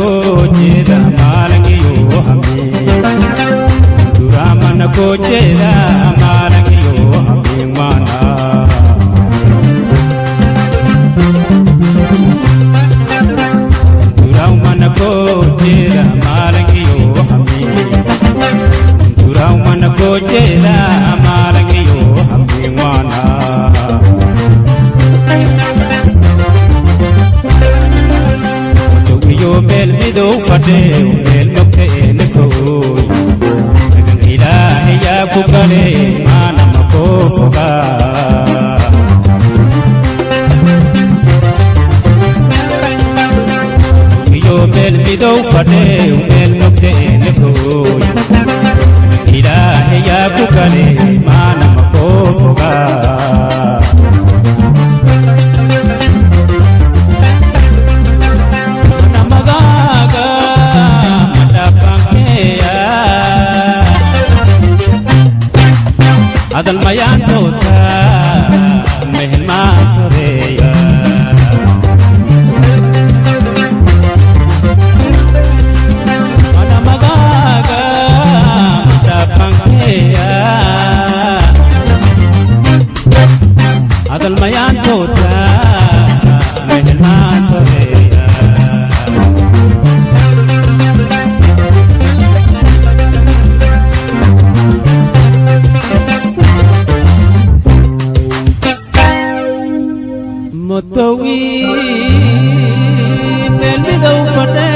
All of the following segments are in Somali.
jeda malangi yo hami Duraman ko jeda malangi yo hami mana Duraman ko jeda malangi yo hami Duraman ko jeda malangi yo hami mana Bel mido fate bel mokte elko Nagang ilahi ya kukale mana mako foga Yo bel mido fate bel mokte elko Nagang ilahi ya kukale mana mako foga Adal mayan tota mehel masoreya Mana magaga matapangkeya Adal mayan tota mehel masoreya Motowi bel mido fate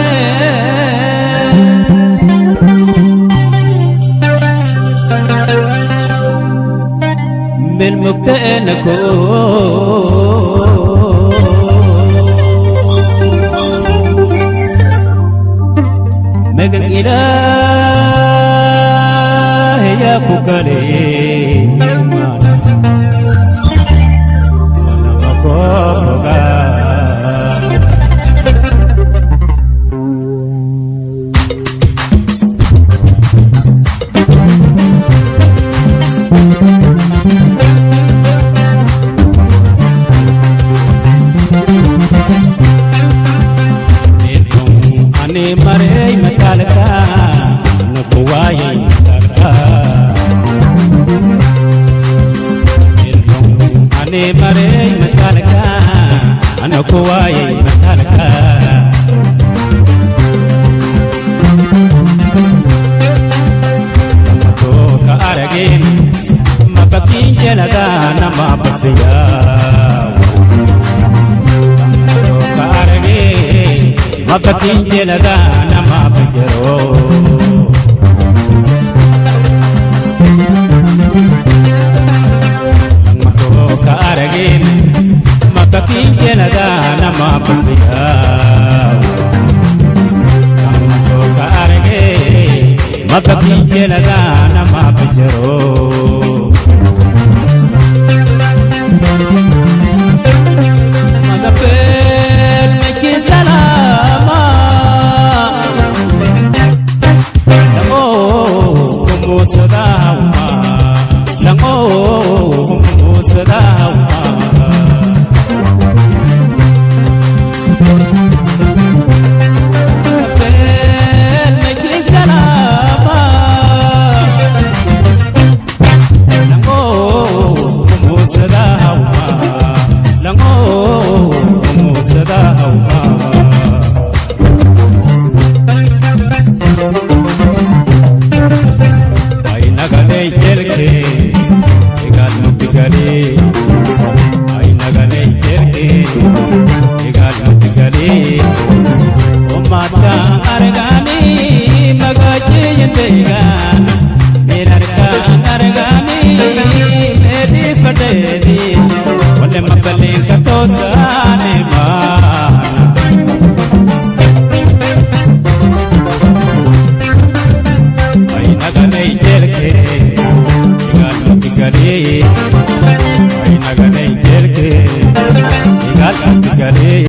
bel mukte nako Nagang ilahi ya kukale Ane marei matalka nakuwai matalka Ane marei matalka nakuwai matalka Namato ka aragin mabakin jelaga nama pasiya Namato ka aragin mabakin jelaga nama pajero Namato ka aragin mabakin jelaga nama pasiya Namato ka aragin mabakin jelaga nama pajero Magapet meki salama Lango kumu sadawa Lango kumu sadawa Magapet meki salama Lango kumu sadawa Lango kumu sadawa Ay nagale jelke egal mutigale Ay nagale jelke egal mutigale O mata argani magaje yendegan merarka argani meri fadeli Wale mabale katosane mana Ay nagale jelke egal mutigale Ay nagale jelke egal mutigale